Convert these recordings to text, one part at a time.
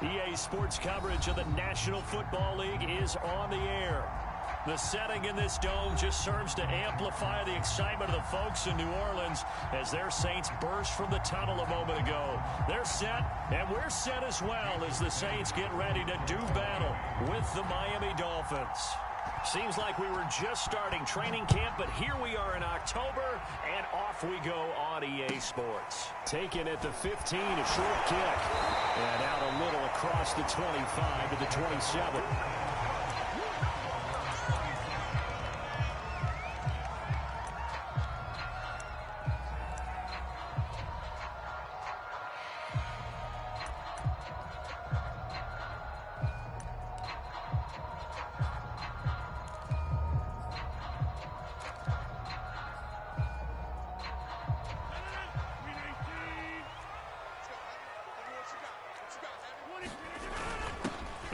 EA Sports coverage of the National Football League is on the air. The setting in this dome just serves to amplify the excitement of the folks in New Orleans as their Saints burst from the tunnel a moment ago. They're set, and we're set as well as the Saints get ready to do battle with the Miami Dolphins. Seems like we were just starting training camp, but here we are in October, and off we go on EA Sports. Taken at the 15, a short kick. And out a little across the 25 to the 27.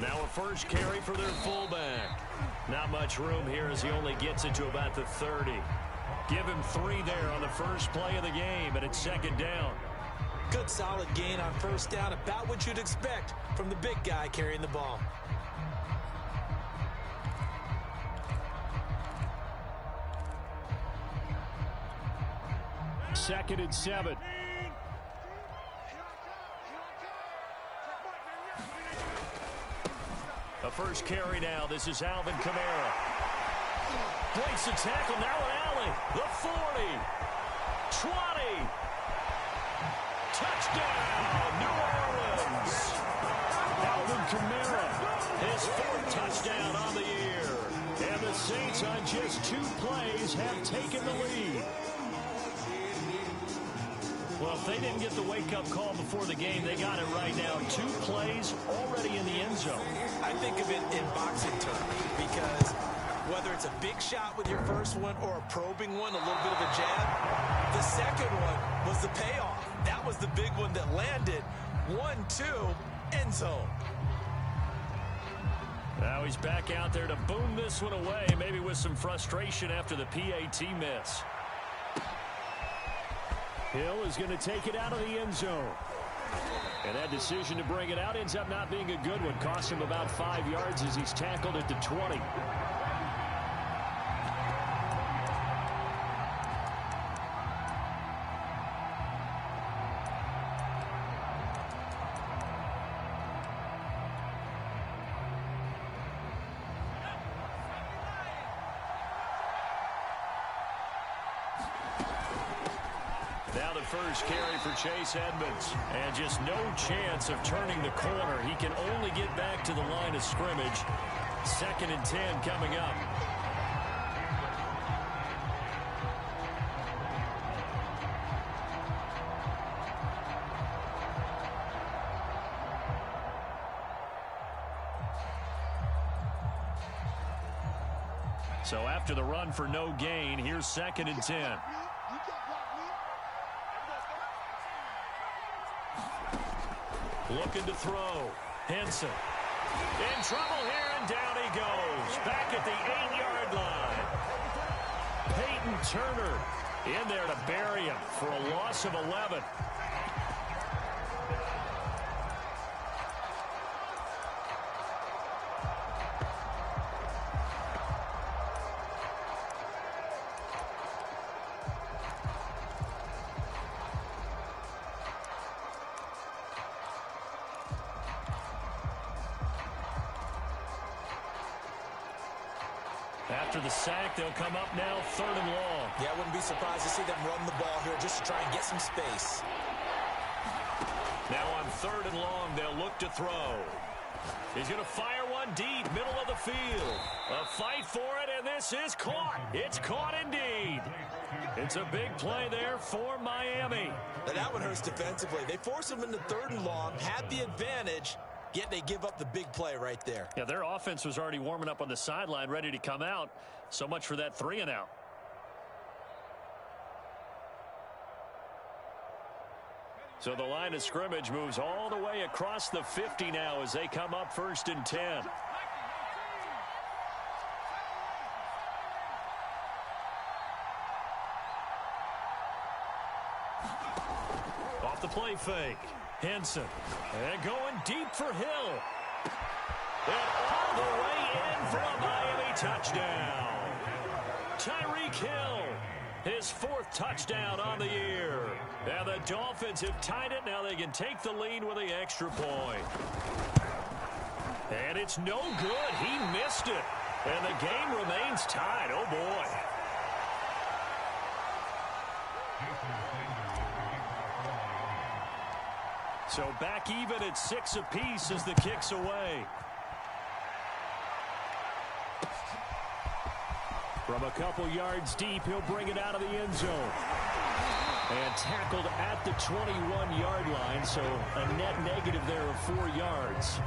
Now a first carry for their fullback. Not much room here as he only gets it to about the 30. Give him 3 there on the first play of the game, and it's second down. Good solid gain on first down, about what you'd expect from the big guy carrying the ball. Second and 7. A first carry now. This is Alvin Kamara. Breaks the tackle. Now an alley. The 40. 20. Touchdown, New Orleans. Alvin Kamara, his 4th touchdown on the year. And the Saints on just 2 plays have taken the lead. Well, if they didn't get the wake-up call before the game, they got it right now. 2 plays already in the end zone. I think of it in boxing terms because whether it's a big shot with your first one or a probing one, a little bit of a jab, the second one was the payoff. That was the big one that landed. 1-2, end zone. Now he's back out there to boom this one away, maybe with some frustration after the PAT miss. Hill is going to take it out of the end zone. And that decision to bring it out ends up not being a good one. Cost him about 5 yards as he's tackled at the 20. Now the first carry for Chase Edmonds. And just no chance of turning the corner. He can only get back to the line of scrimmage. 2nd and 10 coming up. So after the run for no gain, here's 2nd and 10. Looking to throw. Henson. In trouble here, and down he goes. Back at the 8-yard line. Peyton Turner in there to bury him for a loss of 11. After the sack, they'll come up now 3rd and long. Yeah, I wouldn't be surprised to see them run the ball here just to try and get some space. Now on 3rd and long, they'll look to throw. He's going to fire one deep, middle of the field. A fight for it, and this is caught. It's caught indeed. It's a big play there for Miami. And that one hurts defensively. They force him into 3rd and long, had the advantage, yet they give up the big play right there. Yeah, their offense was already warming up on the sideline, ready to come out. So much for that 3 and out. So the line of scrimmage moves all the way across the 50 now as they come up 1st and 10. Off the play fake. Henson. And going deep for Hill. And all the way in for a Miami touchdown. Tyreek Hill, his 4th touchdown on the year. And the Dolphins have tied it. Now they can take the lead with the extra point. And it's no good. He missed it. And the game remains tied. Oh, boy. So back even at 6 apiece as the kick's away. From a couple yards deep, he'll bring it out of the end zone. And tackled at the 21-yard line, so a net negative there of 4 yards.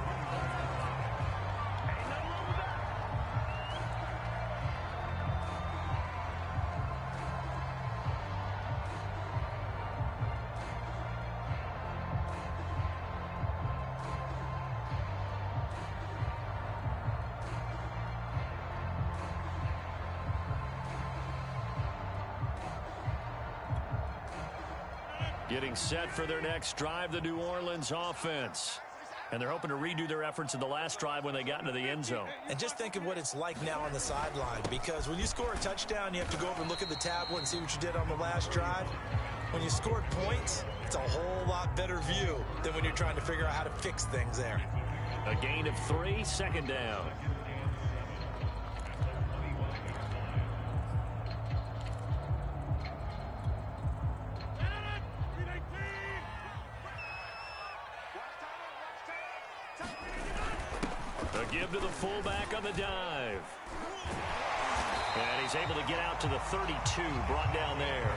Getting set for their next drive, the New Orleans offense. And they're hoping to redo their efforts in the last drive when they got into the end zone. And just think of what it's like now on the sideline, because when you score a touchdown, you have to go over and look at the tablet and see what you did on the last drive. When you scored points, it's a whole lot better view than when you're trying to figure out how to fix things there. A gain of 3, 2nd down. Give to the fullback on the dive. And he's able to get out to the 32, brought down there.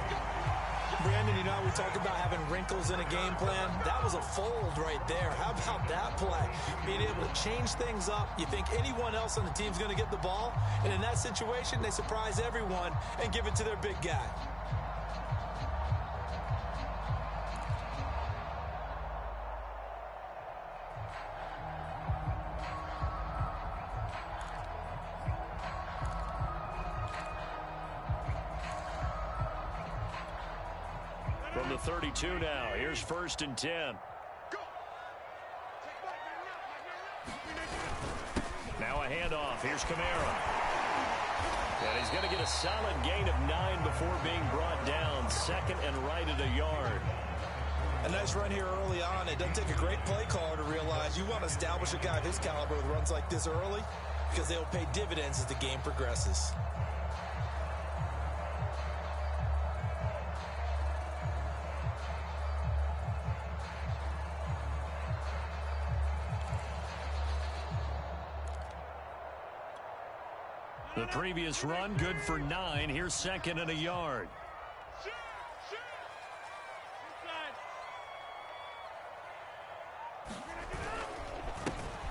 Brandon, you know, we talk about having wrinkles in a game plan. That was a fold right there. How about that play? Being able to change things up. You think anyone else on the team's going to get the ball, and in that situation, they surprise everyone and give it to their big guy. From the 32 now, here's 1st and 10. Now a handoff. Here's Kamara. And he's going to get a solid gain of 9 before being brought down. 2nd and right at a yard. A nice run here early on. It doesn't take a great play caller to realize you want to establish a guy of his caliber with runs like this early, because they'll pay dividends as the game progresses. The previous run, good for 9. Here's 2nd and a yard.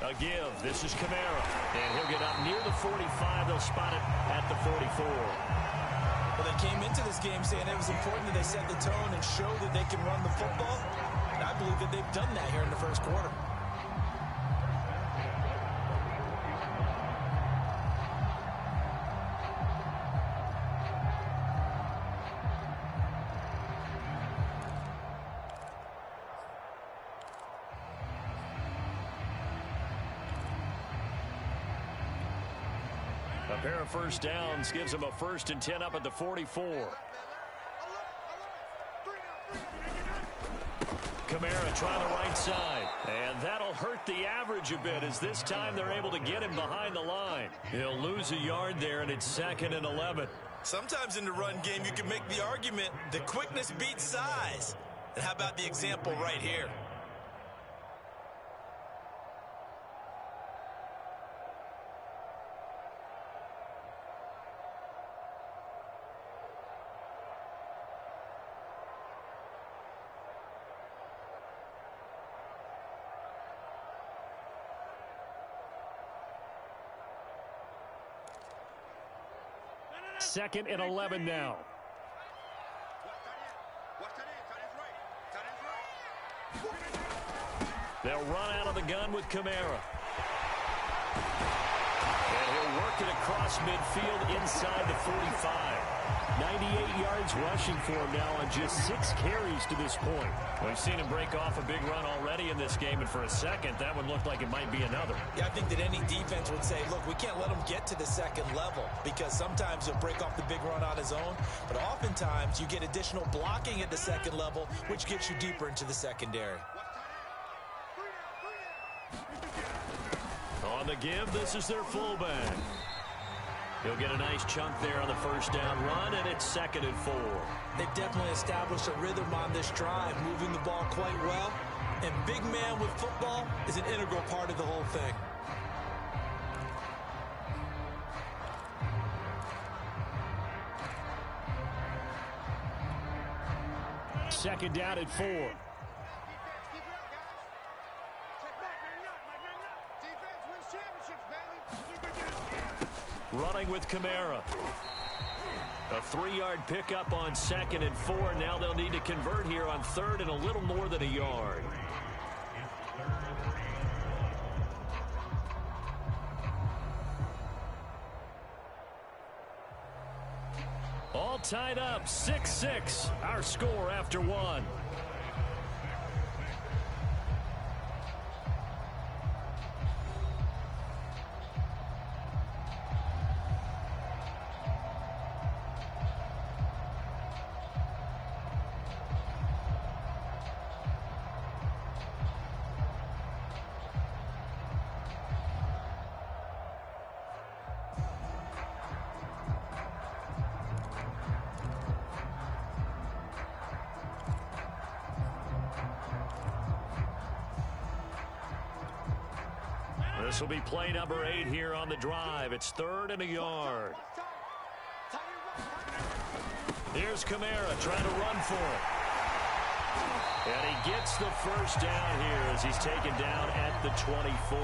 A give. This is Kamara. And he'll get up near the 45. They'll spot it at the 44. Well, they came into this game saying it was important that they set the tone and show that they can run the football. And I believe that they've done that here in the first quarter. A pair of first downs gives them a 1st and 10 up at the 44. Kamara trying the right side. And that'll hurt the average a bit, as this time they're able to get him behind the line. He'll lose a yard there, and it's 2nd and 11. Sometimes in the run game, you can make the argument that quickness beats size. And how about the example right here? Second and 11 now. They'll run out of the gun with Kamara. And he'll work work it across midfield inside the 45. 98 yards rushing for him now on just 6 carries to this point. We've seen him break off a big run already in this game, and for a second, that one looked like it might be another. Yeah, I think that any defense would say, look, we can't let him get to the second level, because sometimes he'll break off the big run on his own, but oftentimes you get additional blocking at the second level, which gets you deeper into the secondary. On the give, this is their fullback. He'll get a nice chunk there on the first down run, and it's 2nd and 4. They've definitely established a rhythm on this drive, moving the ball quite well. And big man with football is an integral part of the whole thing. Second down at 4. Running with Kamara. A 3-yard pickup on 2nd and 4. Now they'll need to convert here on 3rd and a little more than a yard. All tied up, 6-6. Our score after 1. This will be play number 8 here on the drive. It's 3rd and a yard. Here's Kamara trying to run for it. And he gets the first down here as he's taken down at the 24.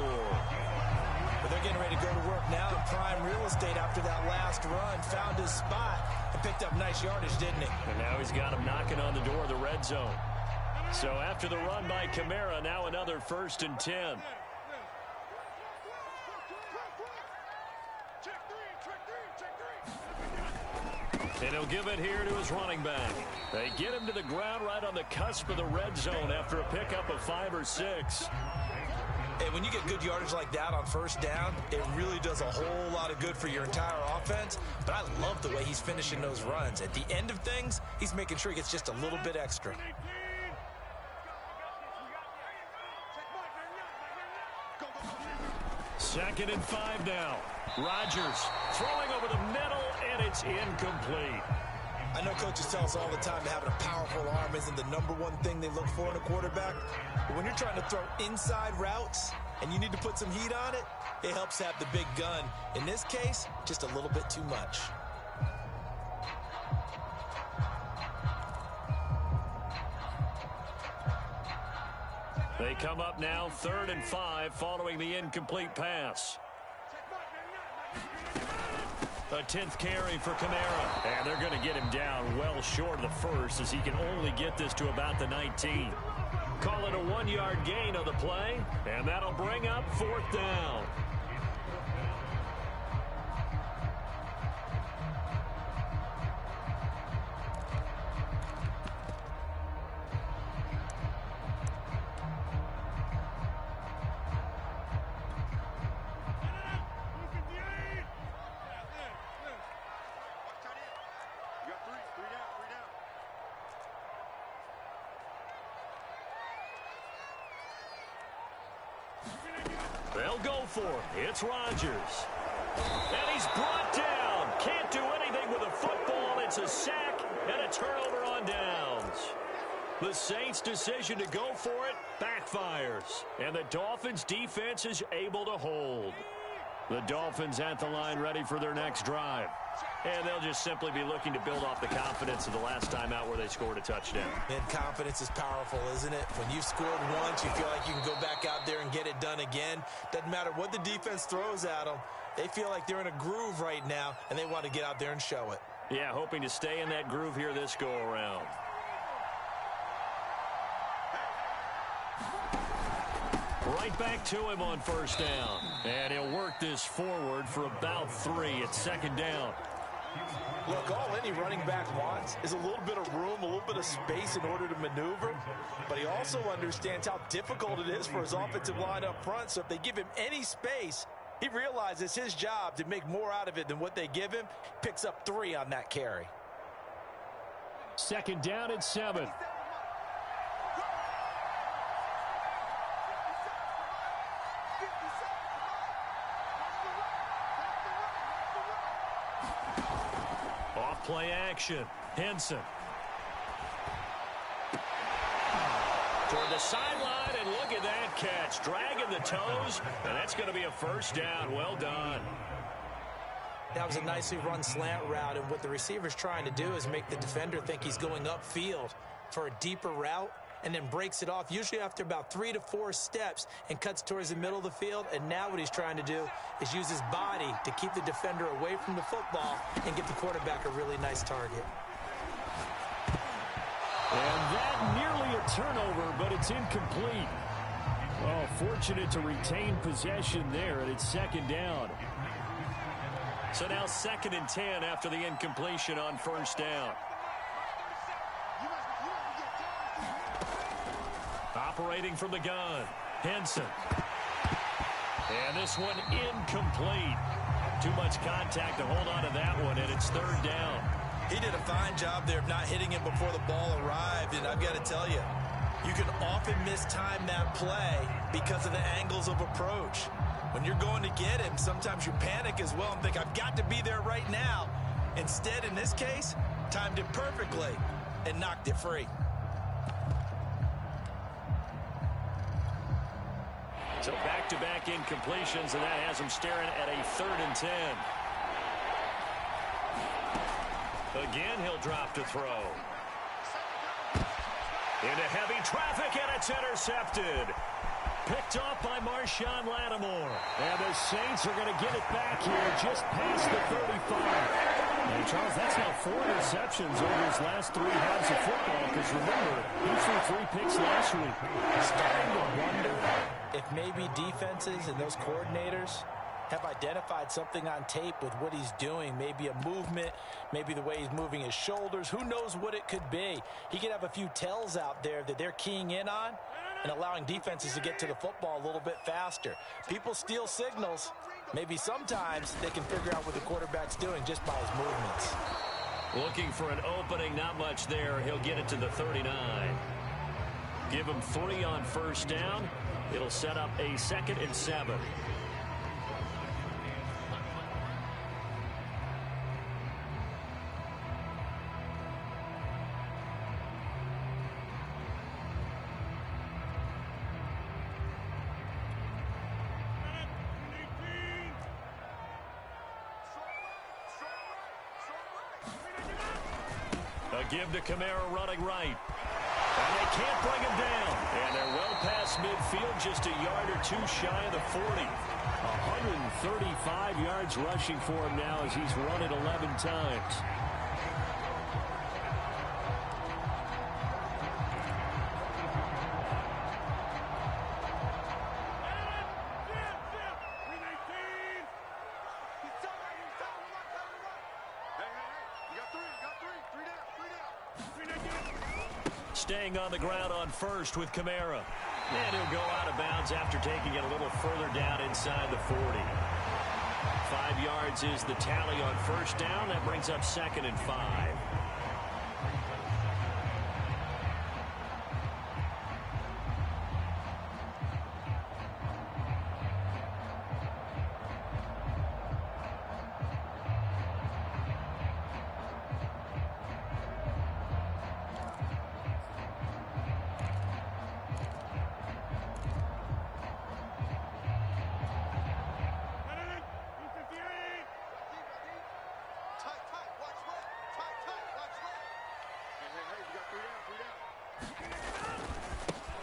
But they're getting ready to go to work now in prime real estate after that last run. Found his spot and picked up nice yardage, didn't he? And now he's got him knocking on the door of the red zone. So after the run by Kamara, now another 1st and 10. And he'll give it here to his running back. They get him to the ground right on the cusp of the red zone after a pickup of 5 or 6. Hey, when you get good yardage like that on first down, it really does a whole lot of good for your entire offense. But I love the way he's finishing those runs. At the end of things, he's making sure he gets just a little bit extra. Second and 5 now. Rodgers throwing over the middle, and it's incomplete. I know coaches tell us all the time that having a powerful arm isn't the #1 thing they look for in a quarterback. But when you're trying to throw inside routes and you need to put some heat on it, it helps have the big gun. In this case, just a little bit too much. They come up now 3rd and 5 following the incomplete pass. A 10th carry for Kamara. And they're going to get him down well short of the first as he can only get this to about the 19. Call it a 1-yard gain on the play, and that'll bring up 4th down. They'll go for it. It's Rodgers. And he's brought down. Can't do anything with a football. It's a sack and a turnover on downs. The Saints' decision to go for it backfires. And the Dolphins' defense is able to hold. The Dolphins at the line ready for their next drive. And they'll just simply be looking to build off the confidence of the last time out where they scored a touchdown. And confidence is powerful, isn't it? When you've scored once, you feel like you can go back out there and get it done again. Doesn't matter what the defense throws at them. They feel like they're in a groove right now, and they want to get out there and show it. Yeah, hoping to stay in that groove here this go-around. Right back to him on first down. And he'll work this forward for about 3 at second down. Look, all any running back wants is a little bit of room, a little bit of space in order to maneuver. But he also understands how difficult it is for his offensive line up front. So if they give him any space, he realizes his job to make more out of it than what they give him. Picks up 3 on that carry. Second down and 7. Off play action. Henson. Toward the sideline, and look at that catch. Dragging the toes, and that's going to be a first down. Well done. That was a nicely run slant route, and what the receiver's trying to do is make the defender think he's going upfield for a deeper route, and then breaks it off, usually after about 3 to 4 steps, and cuts towards the middle of the field. And now what he's trying to do is use his body to keep the defender away from the football and get the quarterback a really nice target. And that nearly a turnover, but it's incomplete. Oh, fortunate to retain possession there, and it's second down. So now 2nd and 10 after the incompletion on first down. Operating from the gun, Henson. And this one incomplete. Too much contact to hold on to that one, and it's 3rd down. He did a fine job there of not hitting him before the ball arrived, and I've got to tell you, you can often mistime that play because of the angles of approach. When you're going to get him, sometimes you panic as well and think, I've got to be there right now. Instead, in this case, timed it perfectly and knocked it free. So back-to-back incompletions, and that has him staring at a 3rd and 10. Again, he'll drop to throw. Into heavy traffic, and it's intercepted. Picked off by Marshawn Lattimore. And the Saints are going to get it back here just past the 35. And Charles, that's now 4 interceptions over his last 3 halves of football. Because remember, he threw 3 picks last week. Starting to wonder if maybe defenses and those coordinators have identified something on tape with what he's doing. Maybe a movement, maybe the way he's moving his shoulders. Who knows what it could be? He could have a few tells out there that they're keying in on and allowing defenses to get to the football a little bit faster. People steal signals. Maybe sometimes they can figure out what the quarterback's doing just by his movements. Looking for an opening, not much there. He'll get it to the 39. Give him 3 on first down. It'll set up a 2nd and 7. Give to Kamara running right. And they can't bring him down. And they're well past midfield, just a yard or 2 shy of the 40. 135 yards rushing for him now as he's run it 11 times. Staying on the ground on first with Kamara. And he'll go out of bounds after taking it a little further down inside the 40. 5 yards is the tally on first down. That brings up 2nd and 5.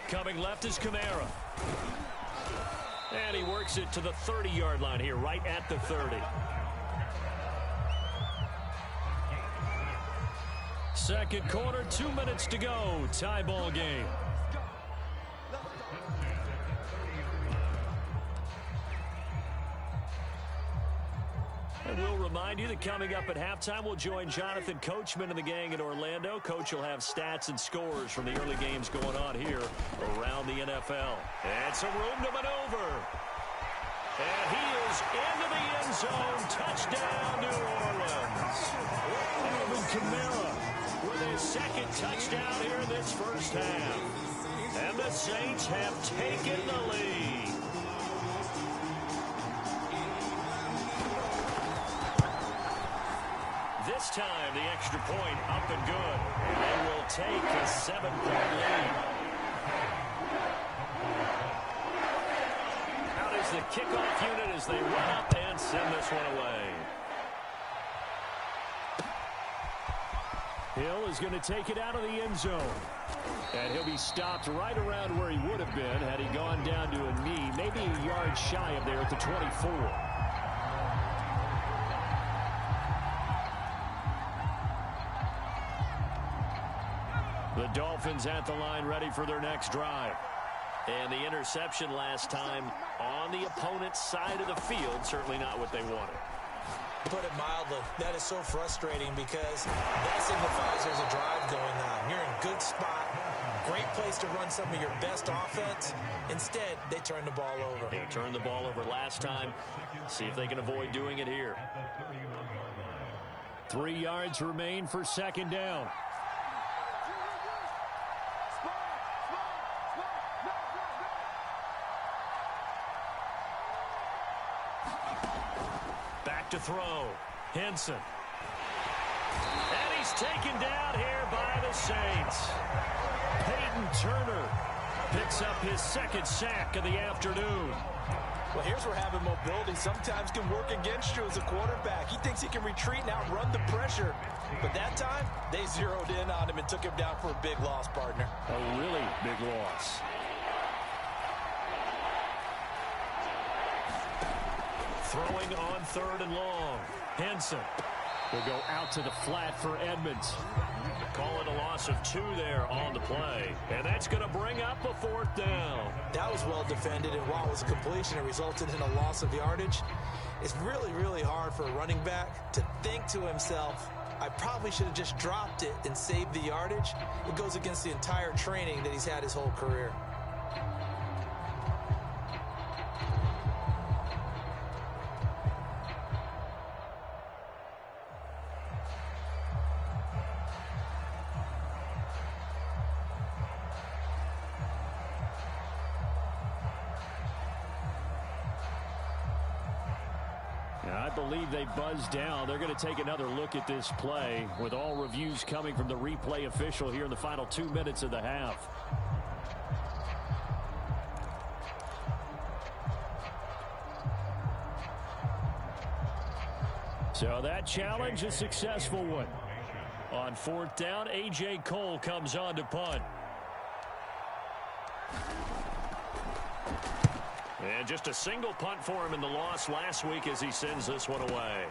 Coming left is Kamara. And he works it to the 30-yard line here, right at the 30. Second quarter, 2 minutes to go. Tie ball game. And we'll remind you that coming up at halftime, we'll join Jonathan Coachman and the gang in Orlando. Coach will have stats and scores from the early games going on here around the NFL. And some room to maneuver. And he is into the end zone. Touchdown, New Orleans. Alvin Kamara with his second touchdown here in this first half. And the Saints have taken the lead. This time, the extra point up and good. And they will take a 7-point lead. Out is the kickoff unit as they run up and send this one away. Hill is going to take it out of the end zone. And he'll be stopped right around where he would have been had he gone down to a knee, maybe a yard shy of there at the 24. The Dolphins at the line ready for their next drive. And the interception last time on the opponent's side of the field, certainly not what they wanted. Put it mildly, that is so frustrating because that signifies there's a drive going on. You're in a good spot, great place to run some of your best offense. Instead, they turn the ball over. They turned the ball over last time. See if they can avoid doing it here. 3 yards remain for second down. To throw. Henson. And he's taken down here by the Saints. Peyton Turner picks up his second sack of the afternoon. Well, here's where having mobility sometimes can work against you as a quarterback. He thinks he can retreat and outrun the pressure. But that time, they zeroed in on him and took him down for a big loss, partner. A really big loss. Throwing on 3rd and long. Henson will go out to the flat for Edmonds. Call it a loss of 2 there on the play. And that's going to bring up a 4th down. That was well defended, and while it was a completion, it resulted in a loss of yardage. It's really, really hard for a running back to think to himself, I probably should have just dropped it and saved the yardage. It goes against the entire training that he's had his whole career. I believe they buzzed down. They're going to take another look at this play with all reviews coming from the replay official here in the final 2 minutes of the half. So that challenge, a successful one. On 4th down, A.J. Cole comes on to punt. And just a single punt for him in the loss last week as he sends this one away.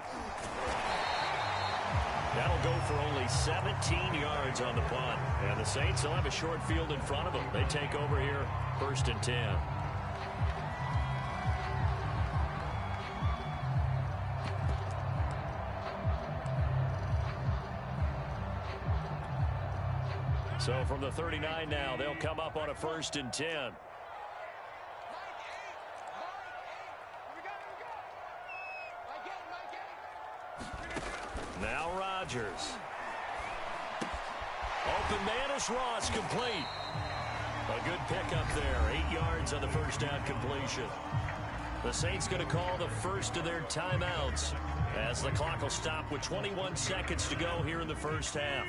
That'll go for only 17 yards on the punt. And the Saints will have a short field in front of them. They take over here, 1st and 10. So from the 39 now, they'll come up on a 1st and 10. Now Rodgers. Open man is Ross, complete. A good pickup there. 8 yards on the first down completion. The Saints going to call the first of their timeouts as the clock will stop with 21 seconds to go here in the first half.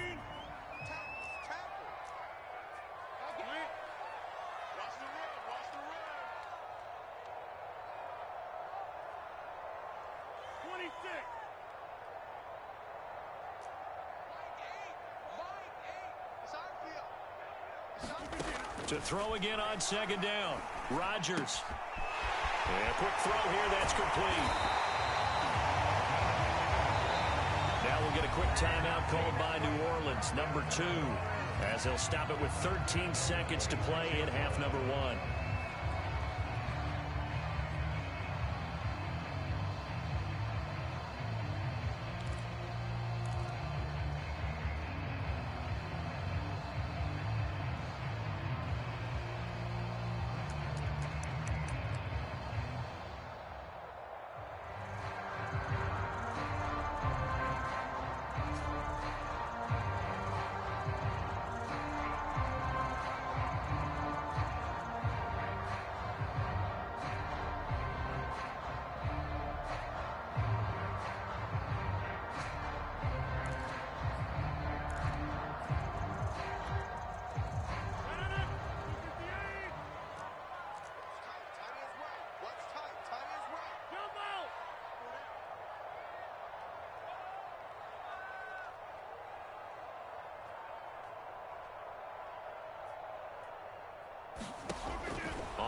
To throw again on 2nd down. Rodgers. And a quick throw here. That's complete. Now we'll get a quick timeout called by New Orleans, number 2, as they'll stop it with 13 seconds to play in half number 1.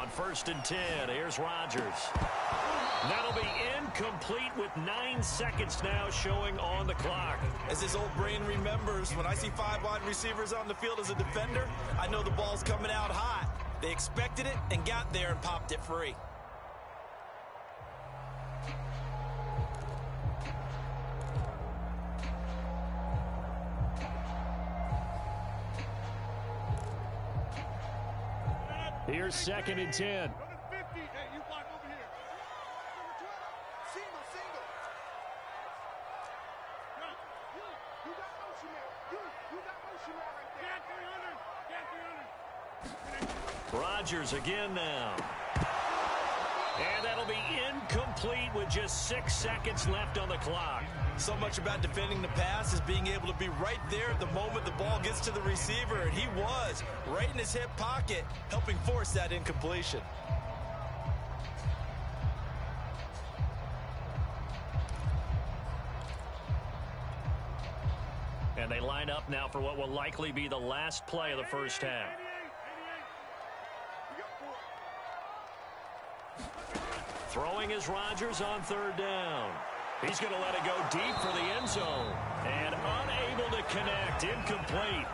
On 1st and 10, here's Rodgers. That'll be incomplete with 9 seconds now showing on the clock. As his old brain remembers, when I see 5 wide receivers on the field as a defender, I know the ball's coming out hot. They expected it and got there and popped it free. Here's 2nd and 10. Rodgers again now. And that'll be incomplete with just 6 seconds left on the clock. So much about defending the pass is being able to be right there at the moment the ball gets to the receiver, and he was right in his hip pocket, helping force that incompletion. And they line up now for what will likely be the last play of the first half. Throwing is Rodgers on 3rd down. He's going to let it go deep for the end zone. And unable to connect. Incomplete.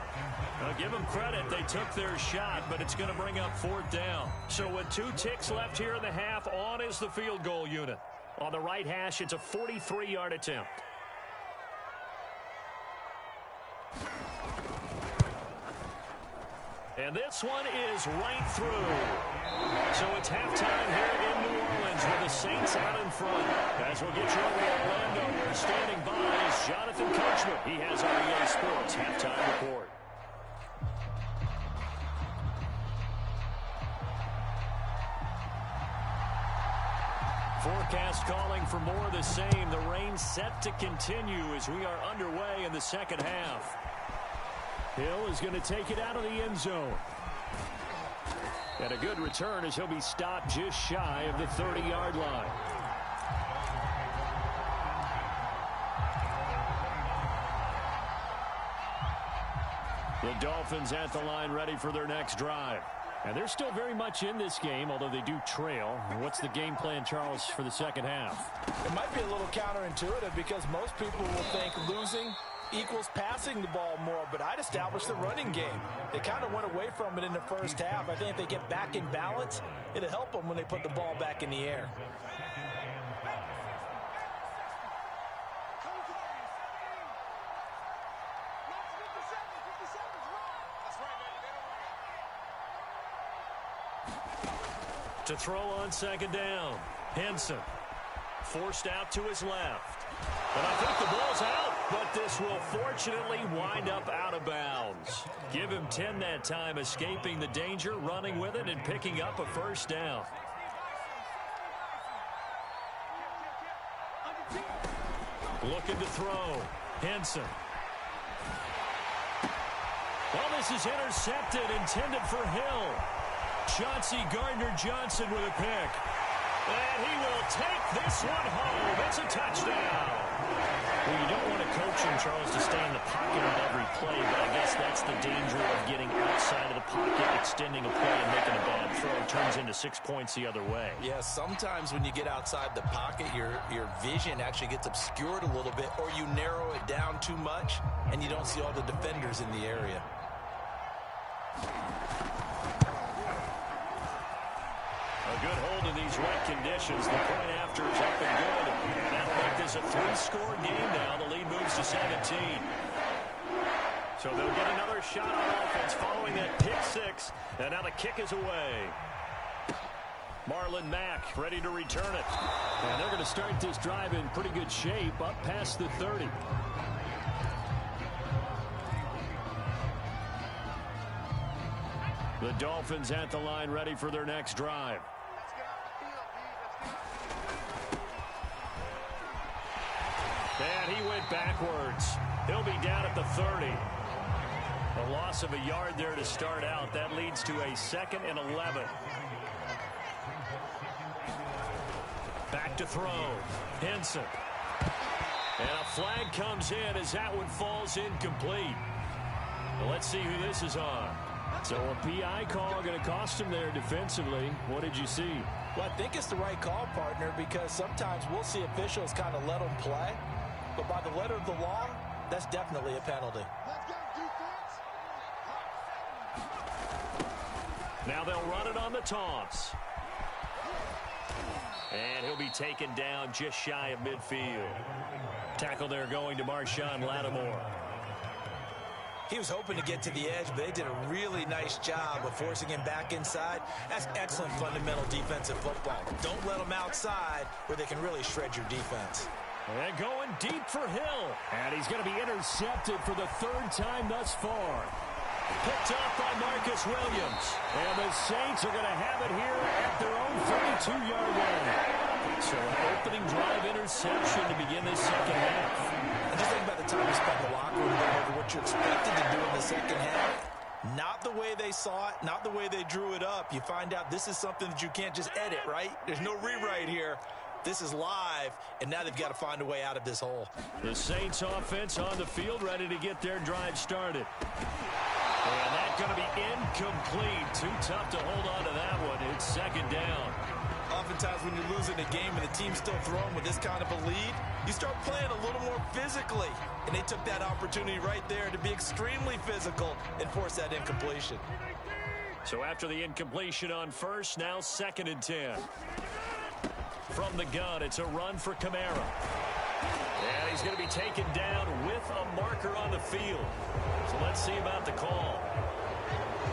Now, give them credit. They took their shot, but it's going to bring up 4th down. So with 2 ticks left here in the half, on is the field goal unit. On the right hash, it's a 43-yard attempt. And this one is right through. So it's halftime here in New Orleans with the Saints out in front. As we'll get you over to Orlando, where standing by is Jonathan Coachman. He has our EA Sports halftime report. Forecast calling for more of the same. The rain set to continue as we are underway in the second half. Hill is going to take it out of the end zone. And a good return as he'll be stopped just shy of the 30-yard line. The Dolphins at the line ready for their next drive. And they're still very much in this game, although they do trail. What's the game plan, Charles, for the second half? It might be a little counterintuitive because most people will think losing equals passing the ball more, but I'd establish the running game. They kind of went away from it in the first half. I think if they get back in balance, it'll help them when they put the ball back in the air. To throw on 2nd down, Henson forced out to his left. And I think the ball's out, but this will fortunately wind up out of bounds. Give him 10 that time, escaping the danger, running with it, and picking up a 1st down. Looking to throw, Henson. Well, this is intercepted, intended for Hill. Chauncey Gardner-Johnson with a pick. And he will take this one home. It's a touchdown. Well, you don't want to coach him, Charles, to stay in the pocket on every play, but I guess that's the danger of getting outside of the pocket, extending a play and making a bad throw. Turns into 6 points the other way. Yeah, sometimes when you get outside the pocket, your vision actually gets obscured a little bit, or you narrow it down too much, and you don't see all the defenders in the area. A good hold in these wet conditions. The point after is up and good. And that'll make this a 3-score game now. The lead moves to 17. So they'll get another shot on offense following that pick 6. And now the kick is away. Marlon Mack ready to return it. And they're going to start this drive in pretty good shape up past the 30. The Dolphins at the line ready for their next drive. And he went backwards. He'll be down at the 30. A loss of a yard there to start out. That leads to a 2nd and 11. Back to throw. Henson. And a flag comes in as that one falls incomplete. Well, let's see who this is on. So a PI call going to cost him there defensively. What did you see? Well, I think it's the right call, partner, because sometimes we'll see officials kind of let them play. But by the letter of the law, that's definitely a penalty. Now they'll run it on the toss. And he'll be taken down just shy of midfield. Tackle there going to Marshawn Lattimore. He was hoping to get to the edge, but they did a really nice job of forcing him back inside. That's excellent fundamental defensive football. Don't let them outside where they can really shred your defense. And going deep for Hill. And he's going to be intercepted for the third time thus far. Picked up by Marcus Williams. And the Saints are going to have it here at their own 32-yard line. So an opening drive interception to begin this second half. And just think about the time you spent in the locker room going over what you expected to do in the second half. Not the way they saw it, not the way they drew it up. You find out this is something that you can't just edit, right? There's no rewrite here. This is live, and now they've got to find a way out of this hole. The Saints offense on the field ready to get their drive started. And that's going to be incomplete. Too tough to hold on to that one. It's second down. Oftentimes when you're losing a game and the team's still throwing with this kind of a lead, you start playing a little more physically. And they took that opportunity right there to be extremely physical and force that incompletion. So after the incompletion on first, now 2nd and 10. From the gun, it's a run for Kamara. And he's going to be taken down with a marker on the field. So let's see about the call.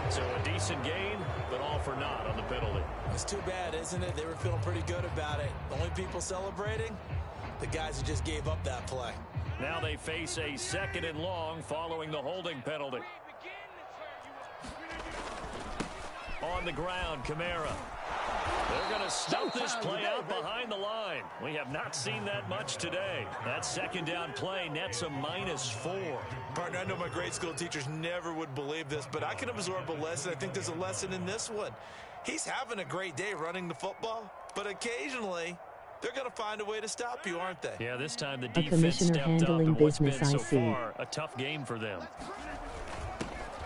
So a decent gain, but all for naught on the penalty. It's too bad, isn't it? They were feeling pretty good about it. The only people celebrating, the guys who just gave up that play. Now they face a 2nd and long following the holding penalty. On the ground, Kamara. They're going to stump this play out behind the line. We have not seen that much today. That second down play nets a -4. Partner, I know my grade school teachers never would believe this, but I can absorb a lesson. I think there's a lesson in this one. He's having a great day running the football, but occasionally they're going to find a way to stop you, aren't they? Yeah, this time the defense stepped up in what's been so far a tough game for them.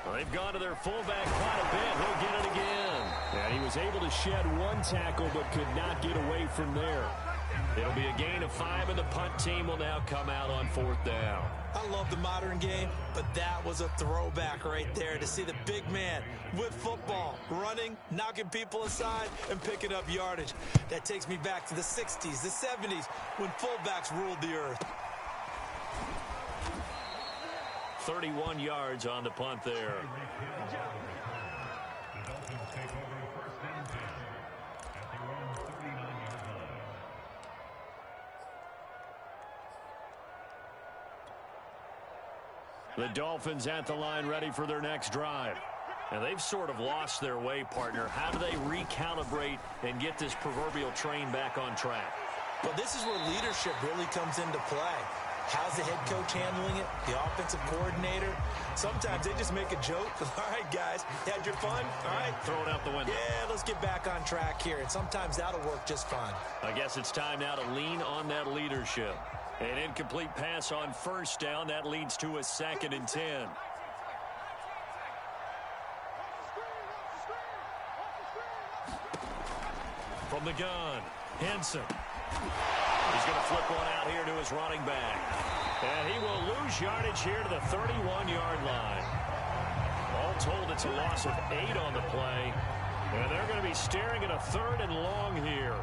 Well, they've gone to their fullback quite a bit. He'll get it again. And he was able to shed one tackle but could not get away from there. It'll be a gain of 5, and the punt team will now come out on 4th down. I love the modern game, but that was a throwback right there to see the big man with football, running, knocking people aside, and picking up yardage. That takes me back to the 60s, the 70s, when fullbacks ruled the earth. 31 yards on the punt there. The Dolphins at the line ready for their next drive. And they've sort of lost their way, partner. How do they recalibrate and get this proverbial train back on track? Well, this is where leadership really comes into play. How's the head coach handling it? The offensive coordinator? Sometimes they just make a joke. All right, guys, had your fun? All right. Throw it out the window. Yeah, let's get back on track here. And sometimes that'll work just fine. I guess it's time now to lean on that leadership. An incomplete pass on 1st down. That leads to a 2nd and 10. From the gun, Henson. He's going to flip one out here to his running back. And he will lose yardage here to the 31-yard line. All told, it's a loss of 8 on the play. And they're going to be staring at a 3rd and long here.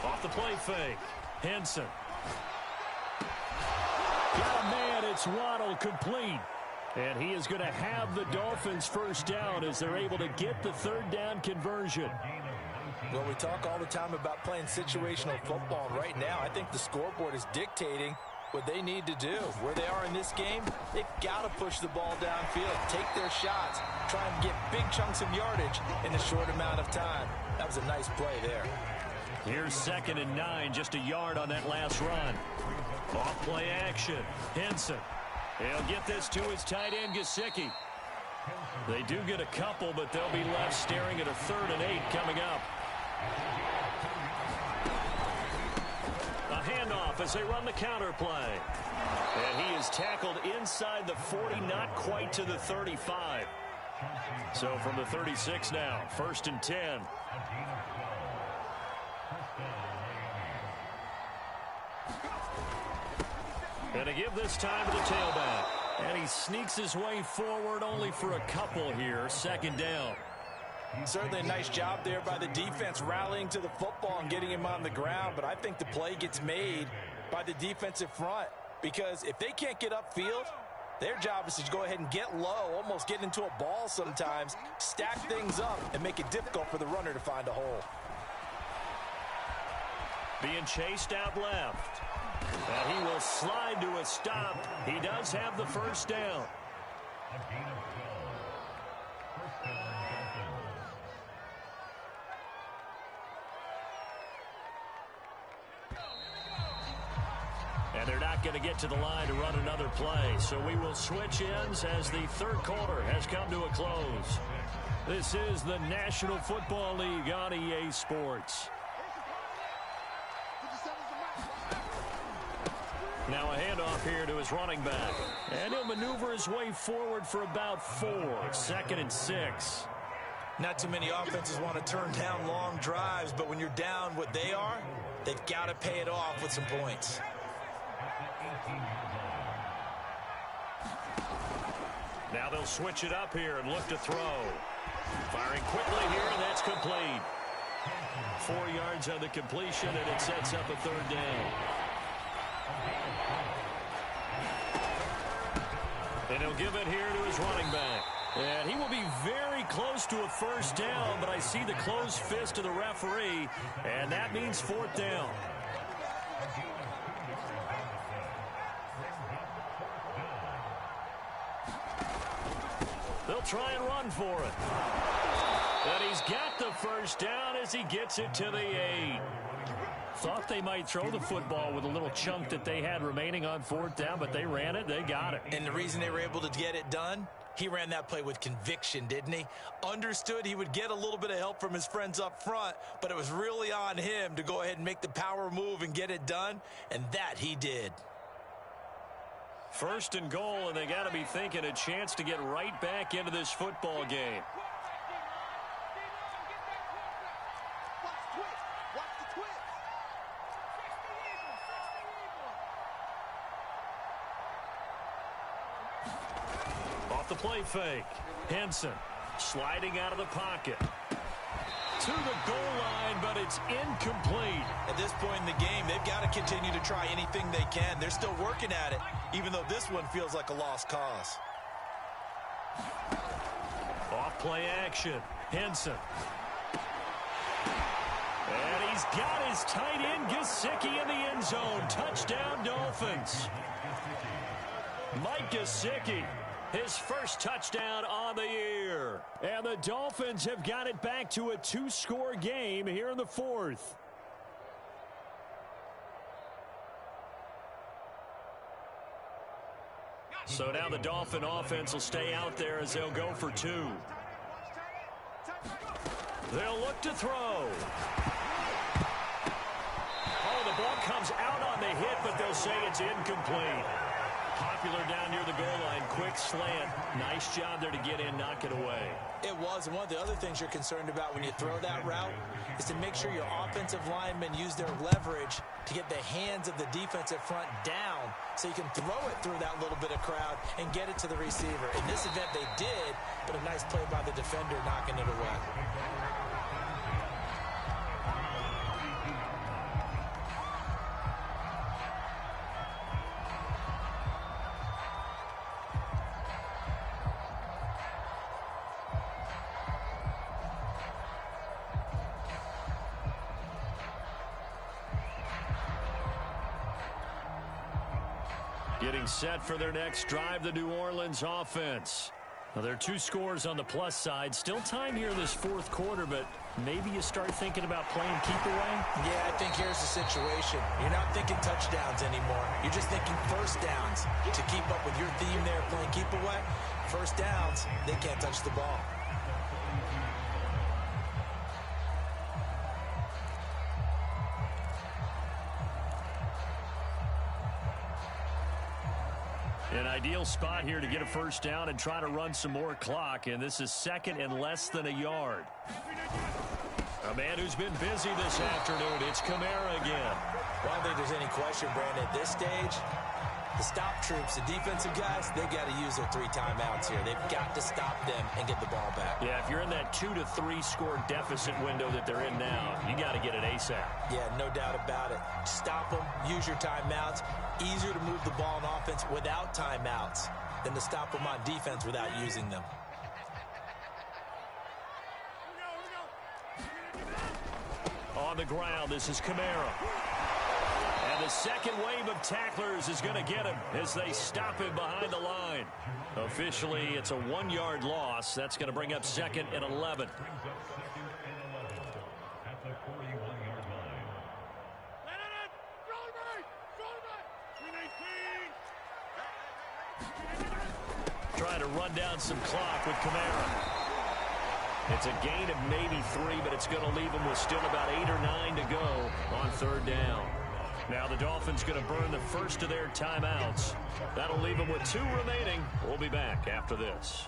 Off the play fake. Henson. Got a man. It's Waddle complete. And he is going to have the Dolphins 1st down as they're able to get the 3rd down conversion. Well, we talk all the time about playing situational football. And right now, I think the scoreboard is dictating what they need to do. Where they are in this game, they've got to push the ball downfield, take their shots, try and get big chunks of yardage in a short amount of time. That was a nice play there. Here's 2nd and 9, just a yard on that last run. Off play action. Henson. He'll get this to his tight end, Gesicki. They do get a couple, but they'll be left staring at a 3rd and 8 coming up. A handoff as they run the counter play. And he is tackled inside the 40, not quite to the 35. So from the 36 now, 1st and 10. And to give this time to the tailback. And he sneaks his way forward only for a couple here. 2nd down. Certainly a nice job there by the defense rallying to the football and getting him on the ground. But I think the play gets made by the defensive front. Because if they can't get upfield, their job is to go ahead and get low, almost get into a ball sometimes, stack things up, and make it difficult for the runner to find a hole. Being chased out left. And he will slide to a stop. He does have the 1st down. And they're not going to get to the line to run another play. So we will switch ends as the 3rd quarter has come to a close. This is the National Football League on EA Sports. Now a handoff here to his running back. And he'll maneuver his way forward for about 4. 2nd and 6. Not too many offenses want to turn down long drives, but when you're down what they are, they've got to pay it off with some points. Now they'll switch it up here and look to throw. Firing quickly here, and that's complete. 4 yards on the completion, and it sets up a 3rd down. And he'll give it here to his running back. And he will be very close to a 1st down, but I see the closed fist of the referee, and that means 4th down. They'll try and run for it. And he's got the 1st down as he gets it to the 8. Thought they might throw the football with a little chunk that they had remaining on 4th down, but they ran it. They got it. And the reason they were able to get it done, he ran that play with conviction, didn't he? Understood he would get a little bit of help from his friends up front, but it was really on him to go ahead and make the power move and get it done, and that he did. 1st and goal, and they got to be thinking a chance to get right back into this football game. Off the play fake. Henson sliding out of the pocket. To the goal line, but it's incomplete. At this point in the game, they've got to continue to try anything they can. They're still working at it, even though this one feels like a lost cause. Off play action. Henson. And he's got his tight end, Gesicki, in the end zone. Touchdown, Dolphins. Mike Gesicki, his 1st touchdown on the year. And the Dolphins have got it back to a 2-score game here in the 4th. So now the Dolphin offense will stay out there as they'll go for 2. They'll look to throw. Oh, the ball comes out on the hit, but they'll say it's incomplete. Popular down near the goal line. Quick slant. Nice job there to get in, knock it away. It was, and one of the other things you're concerned about when you throw that route is to make sure your offensive linemen use their leverage to get the hands of the defensive front down so you can throw it through that little bit of crowd and get it to the receiver. In this event, they did, but a nice play by the defender knocking it away. Getting set for their next drive, the New Orleans offense. Well, there are 2 scores on the plus side. Still time here in this fourth quarter, but maybe you start thinking about playing keep away? Yeah, I think here's the situation. You're not thinking touchdowns anymore. You're just thinking first downs. To keep up with your theme there, playing keep away, first downs, they can't touch the ball. An ideal spot here to get a first down and try to run some more clock, and this is second and less than a yard. A man who's been busy this afternoon, it's Kamara again. Well, I don't think there's any question, Brandon, at this stage, the stop troops, the defensive guys, they've got to use their 3 timeouts here. They've got to stop them and get the ball back. Yeah, if you're in that 2 to 3 score deficit window that they're in now, you got to get it ASAP. Yeah, no doubt about it. Stop them, use your timeouts. Easier to move the ball on offense without timeouts than to stop them on defense without using them. On the ground, this is Kamara. And the second wave of tacklers is going to get him as they stop him behind the line. Officially, it's a 1-yard loss. That's going to bring up second and 11. Trying to run down some clock with Kamara. It's a gain of maybe 3, but it's going to leave them with still about 8 or 9 to go on third down. Now the Dolphins going to burn the first of their timeouts. That'll leave them with 2 remaining. We'll be back after this.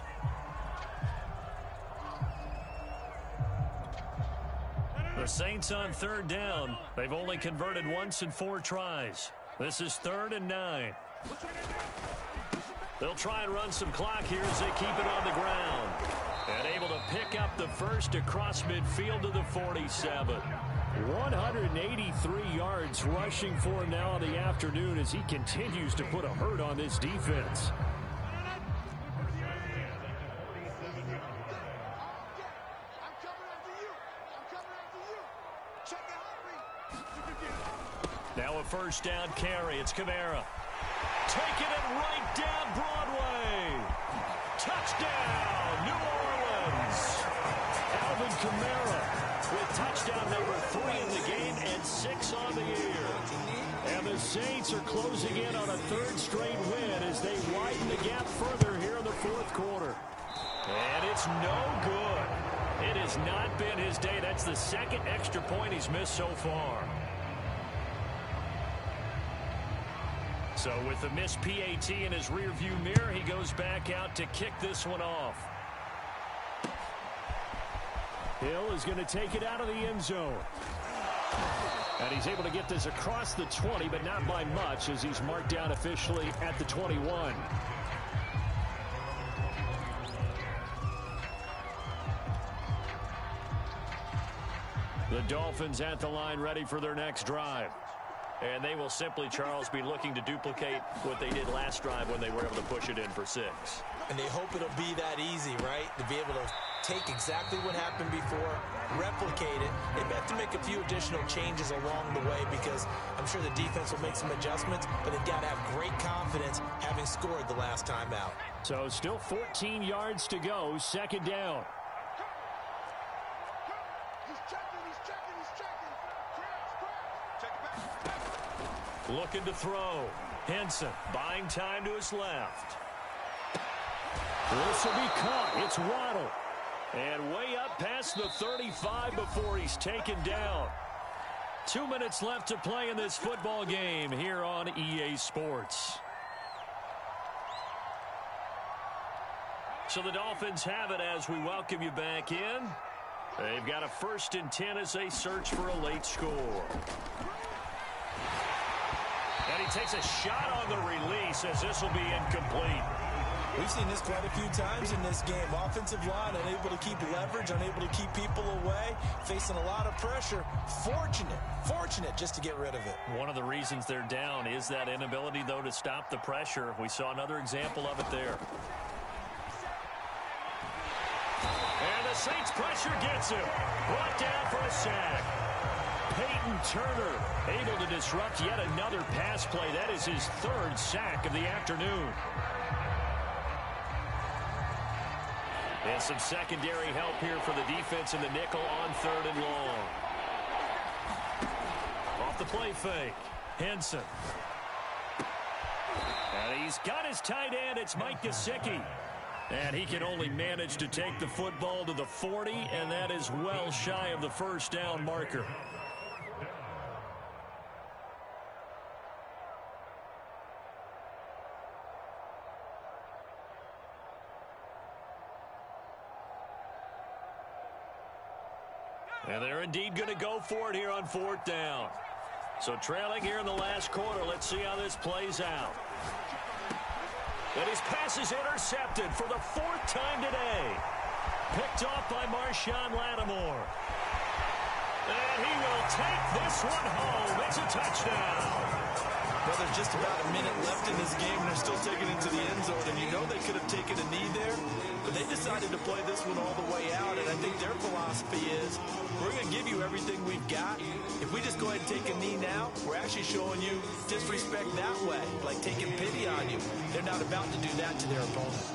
The Saints on third down. They've only converted once in 4 tries. This is 3rd and 9. They'll try and run some clock here as they keep it on the ground. And able to pick up the first across midfield to the 47. 183 yards rushing for him now in the afternoon as he continues to put a hurt on this defense. Now a first down carry. It's Kamara. Taking it right down Broadway. Touchdown, New Orleans. Alvin Kamara with touchdown number 3 in the game and 6 on the year. And the Saints are closing in on a 3rd straight win as they widen the gap further here in the 4th quarter. And it's no good. It has not been his day. That's the 2nd extra point he's missed so far. So with the missed PAT in his rearview mirror, he goes back out to kick this one off. Hill is going to take it out of the end zone. And he's able to get this across the 20, but not by much as he's marked down officially at the 21. The Dolphins at the line ready for their next drive. And they will simply, Charles, be looking to duplicate what they did last drive when they were able to push it in for 6. And they hope it'll be that easy, right? To be able to take exactly what happened before, replicate it. They have to make a few additional changes along the way because I'm sure the defense will make some adjustments, but they've got to have great confidence having scored the last time out. So still 14 yards to go, 2nd down. Looking to throw. Henson buying time to his left. This will be caught. It's Waddle. And way up past the 35 before he's taken down. 2 minutes left to play in this football game here on EA Sports. So the Dolphins have it as we welcome you back in. They've got a 1st and 10 as they search for a late score. And he takes a shot on the release as this will be incomplete. We've seen this quite a few times in this game. Offensive line unable to keep leverage, unable to keep people away, facing a lot of pressure. Fortunate just to get rid of it. One of the reasons they're down is that inability, though, to stop the pressure. We saw another example of it there. And the Saints pressure gets him. Brought down for a sack. Peyton Turner able to disrupt yet another pass play. That is his 3rd sack of the afternoon. And some secondary help here for the defense in the nickel on 3rd and long. Off the play fake. Henson. And he's got his tight end. It's Mike Gesicki. And he can only manage to take the football to the 40, and that is well shy of the first down marker. And they're indeed going to go for it here on 4th down. So trailing here in the last quarter. Let's see how this plays out. And his pass is intercepted for the 4th time today. Picked off by Marshawn Lattimore. And he will take this one home. It's a touchdown. Well, there's just about a minute left in this game, and they're still taking it to the end zone. And you know they could have taken a knee there, but they decided to play this one all the way out. And I think their philosophy is, we're going to give you everything we've got. If we just go ahead and take a knee now, we're actually showing you disrespect that way, like taking pity on you. They're not about to do that to their opponent.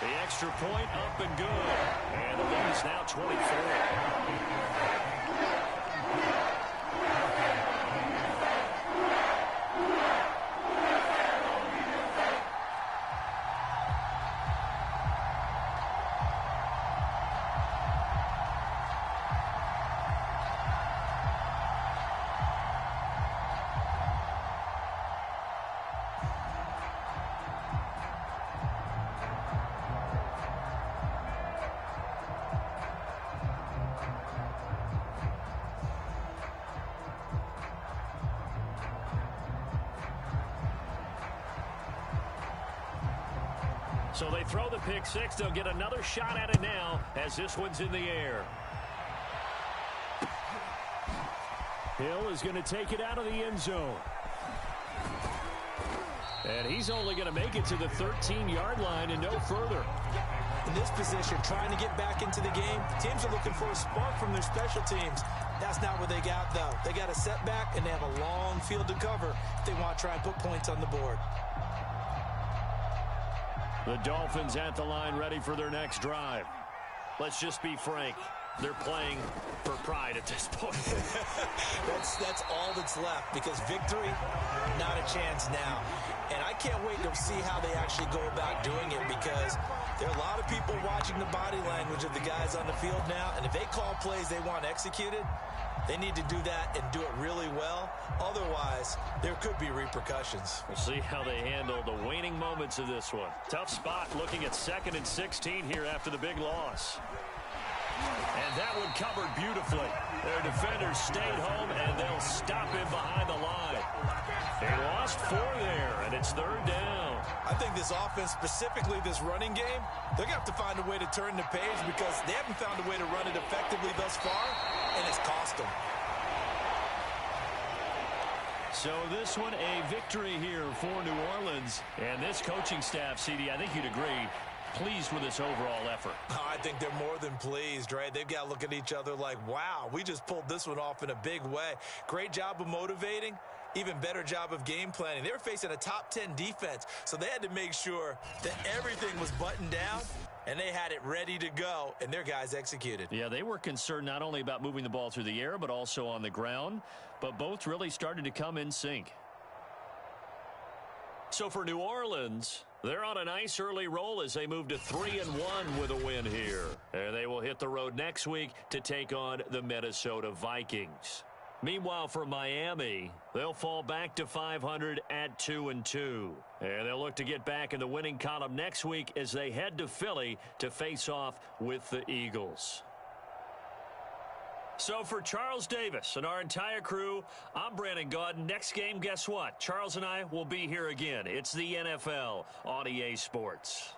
The extra point up and good. And the lead is now 24. So they throw the pick six. They'll get another shot at it now as this one's in the air. Hill is going to take it out of the end zone. And he's only going to make it to the 13-yard line and no further. In this position, trying to get back into the game, teams are looking for a spark from their special teams. That's not what they got, though. They got a setback, and they have a long field to cover if they want to try and put points on the board. The Dolphins at the line ready for their next drive. Let's just be frank. They're playing for pride at this point. that's all that's left, because victory, not a chance now. And I can't wait to see how they actually go about doing it, because there are a lot of people watching the body language of the guys on the field now, and if they call plays they want executed, they need to do that and do it really well. Otherwise, there could be repercussions. We'll see how they handle the waning moments of this one. Tough spot looking at 2nd and 16 here after the big loss. And that one covered beautifully. Their defenders stayed home, and they'll stop him behind the line. They lost 4 there, and it's 3rd down. I think this offense, specifically this running game, they're going to have to find a way to turn the page, because they haven't found a way to run it effectively thus far, and it's cost them. So this one, a victory here for New Orleans. And this coaching staff, CD, I think you'd agree, pleased with this overall effort. I think they're more than pleased, right? They've got to look at each other like, wow, we just pulled this one off in a big way. Great job of motivating. Even better job of game planning. They were facing a top 10 defense, so they had to make sure that everything was buttoned down, and they had it ready to go, and their guys executed. Yeah, they were concerned not only about moving the ball through the air, but also on the ground, but both really started to come in sync. So for New Orleans, they're on a nice early roll as they move to 3-1 with a win here. And they will hit the road next week to take on the Minnesota Vikings. Meanwhile, for Miami, they'll fall back to 500 at 2-2. And they'll look to get back in the winning column next week as they head to Philly to face off with the Eagles. So for Charles Davis and our entire crew, I'm Brandon Gaudin. Next game, guess what? Charles and I will be here again. It's the NFL on EA Sports.